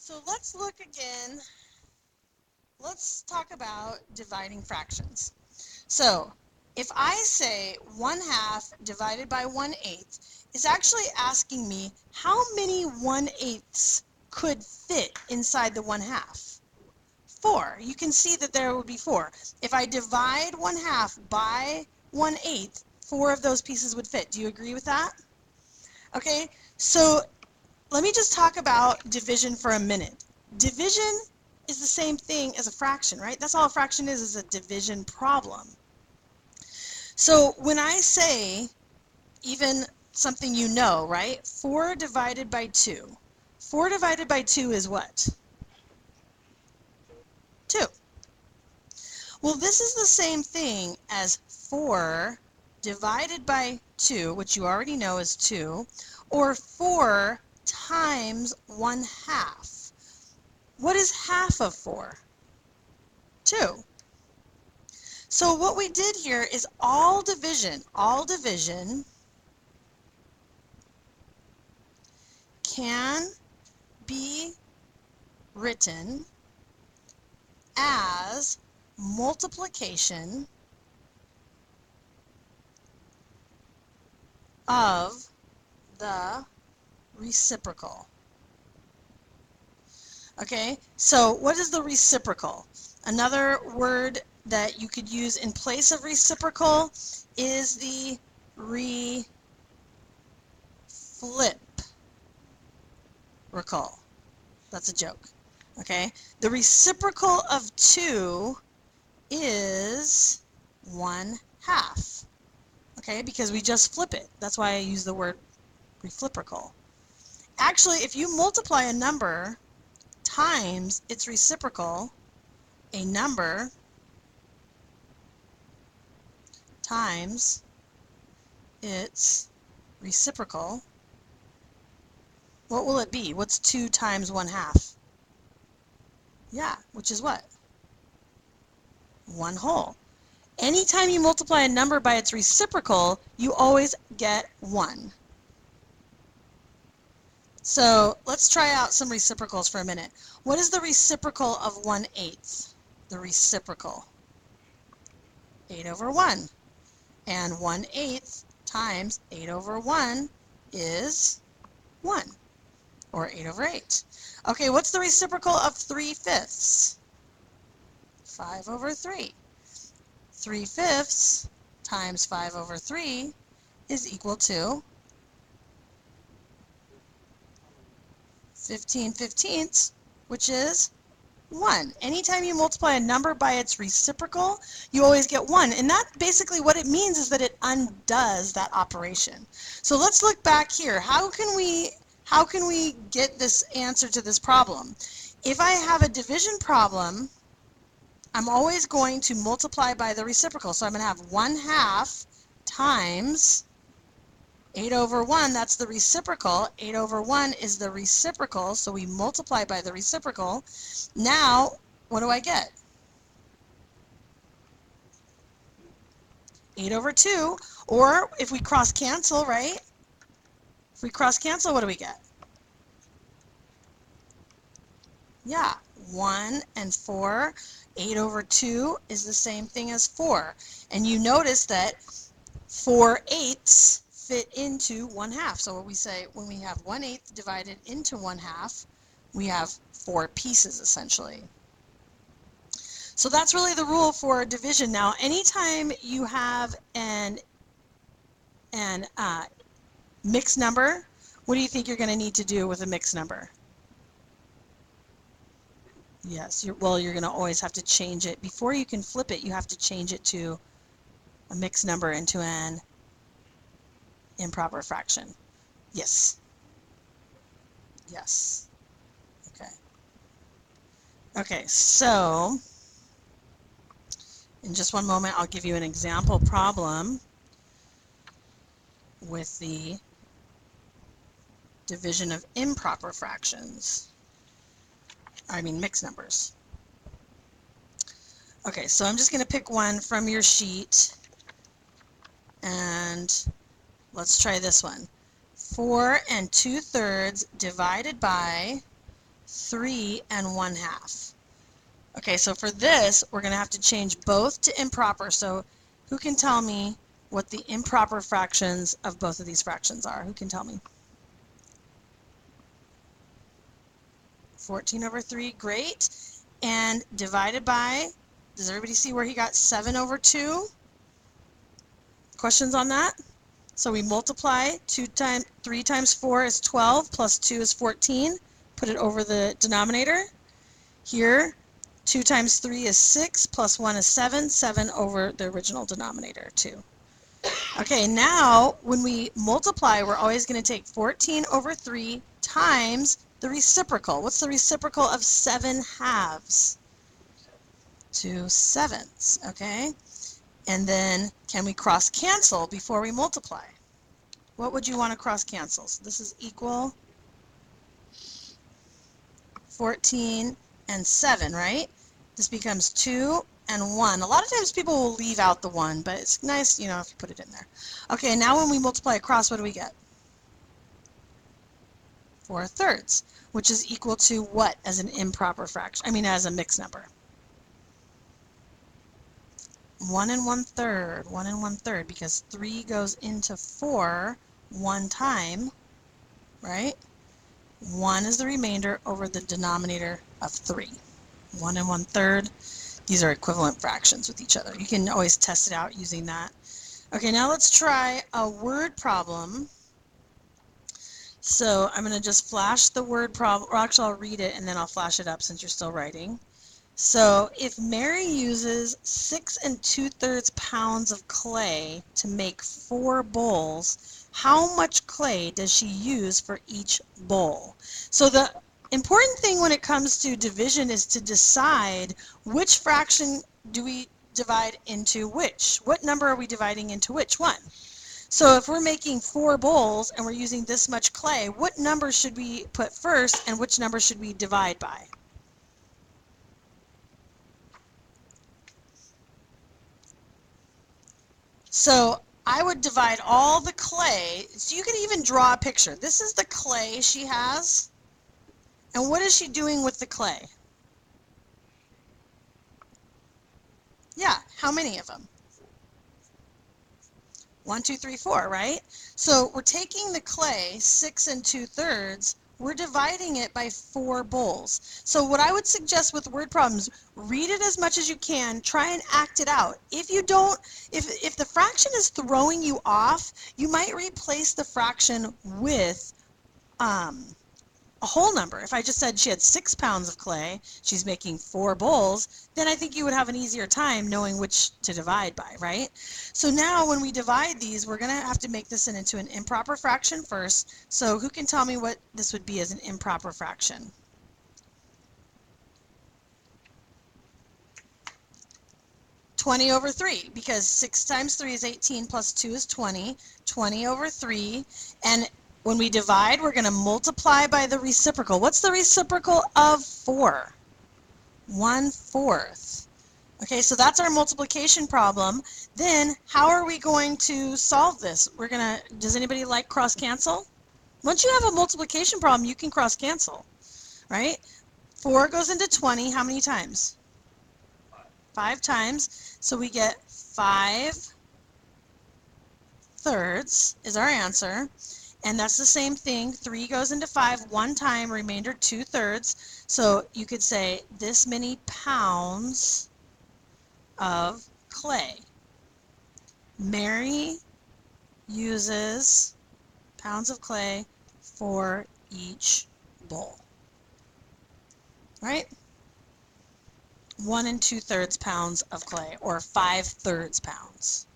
So let's look again. Let's talk about dividing fractions. So if I say 1/2 divided by 1/8, it's actually asking me how many 1/8 could fit inside the 1/2. 4. You can see that there would be 4. If I divide 1/2 by 1/8, 4 of those pieces would fit. Do you agree with that? Okay, so let me just talk about division for a minute. Division is the same thing as a fraction, right? That's all a fraction is a division problem. So when I say even something you know, right? 4 divided by 2. 4 divided by 2 is what? 2. Well, this is the same thing as 4 divided by 2, which you already know is 2, or 4 times 1/2. What is half of 4? 2. So what we did here is all division can be written as multiplication of the reciprocal. Okay, so what is the reciprocal? Another word that you could use in place of reciprocal is the refliprocal. That's a joke. Okay, the reciprocal of 2 is 1/2. Okay, because we just flip it. That's why I use the word refliprocal. Actually, if you multiply a number times its reciprocal, a number times its reciprocal, what will it be? What's 2 times 1/2? Yeah, which is what? 1/2. Anytime you multiply a number by its reciprocal, you always get 1. So let's try out some reciprocals for a minute. What is the reciprocal of 1/8? The reciprocal. 8 over 1. And 1/8 times 8 over 1 is 1, or 8 over 8. Okay, what's the reciprocal of 3/5? 5 over 3. 3/5 times 5 over 3 is equal to 15/15, which is 1. Anytime you multiply a number by its reciprocal, you always get 1. And that basically what it means is that it undoes that operation. So let's look back here. How can we get this answer to this problem? If I have a division problem, I'm always going to multiply by the reciprocal. So I'm going to have 1/2 times 8 over 1, that's the reciprocal. 8 over 1 is the reciprocal, so we multiply by the reciprocal. Now, what do I get? 8 over 2, or if we cross cancel, right? If we cross cancel, what do we get? Yeah, 1 and 4. 8 over 2 is the same thing as 4. And you notice that 4/8 fit into 1/2. So what we say when we have 1/8 divided into 1/2, we have 4 pieces essentially. So that's really the rule for division. Now, anytime you have an mixed number, what do you think you're going to need to do with a mixed number? Yes, you're going to always have to change it. Before you can flip it, you have to change it to a mixed number into an improper fraction. Yes. Yes. Okay. Okay, so in just one moment, I'll give you an example problem with the division of improper fractions. I mean mixed numbers. Okay, so I'm just going to pick one from your sheet, and let's try this one. 4 2/3 divided by 3 and 1/2. Okay, so for this, we're going to have to change both to improper. So who can tell me what the improper fractions of both of these fractions are? Who can tell me? 14/3, great. And divided by, does everybody see where he got 7/2? Questions on that? So we multiply 3 times 4 is 12, plus 2 is 14. Put it over the denominator. Here, 2 times 3 is 6, plus 1 is 7. 7 over the original denominator, 2. Okay, now when we multiply, we're always going to take 14/3 times the reciprocal. What's the reciprocal of 7/2? 2/7, okay? And then can we cross cancel before we multiply? What would you want to cross cancel? So this is equal 14 and 7, right? This becomes 2 and 1. A lot of times people will leave out the 1, but it's nice, you know, if you put it in there. Okay, now when we multiply across, what do we get? 4/3, which is equal to what as an improper fraction? I mean, as a mixed number. 1 and 1/3, 1 and 1/3, because 3 goes into 4 one time, right? 1 is the remainder over the denominator of 3. 1 and 1/3. These are equivalent fractions with each other. You can always test it out using that. Okay, now let's try a word problem. So I'm going to just flash the word problem, or actually I'll read it and then I'll flash it up since you're still writing. So if Mary uses 6 2/3 pounds of clay to make 4 bowls, how much clay does she use for each bowl? So the important thing when it comes to division is to decide which fraction do we divide into which. What number are we dividing into which one? So if we're making 4 bowls and we're using this much clay, what number should we put first and which number should we divide by? So I would divide all the clay. So you can even draw a picture. This is the clay she has. And what is she doing with the clay? Yeah, how many of them? 1, 2, 3, 4, right? So we're taking the clay, 6 2/3, we're dividing it by 4 bowls. So what I would suggest with word problems, read it as much as you can, try and act it out. If you don't, if the fraction is throwing you off, you might replace the fraction with a whole number. If I just said she had 6 pounds of clay, she's making 4 bowls, then I think you would have an easier time knowing which to divide by, right? So now when we divide these, we're going to have to make this into an improper fraction first. So who can tell me what this would be as an improper fraction? (20/3), because 6 times 3 is 18 plus 2 is 20. 20/3, and when we divide, we're going to multiply by the reciprocal. What's the reciprocal of 4? 1/4. Okay, so that's our multiplication problem. Then how are we going to solve this? Does anybody like cross cancel? Once you have a multiplication problem, you can cross cancel, right? 4 goes into 20 how many times? 5 times. So we get 5/3 is our answer. And that's the same thing. 3 goes into 5 one time, remainder 2/3. So you could say this many pounds of clay. Mary uses pounds of clay for each bowl. Right? 1 2/3 pounds of clay, or 5/3 pounds.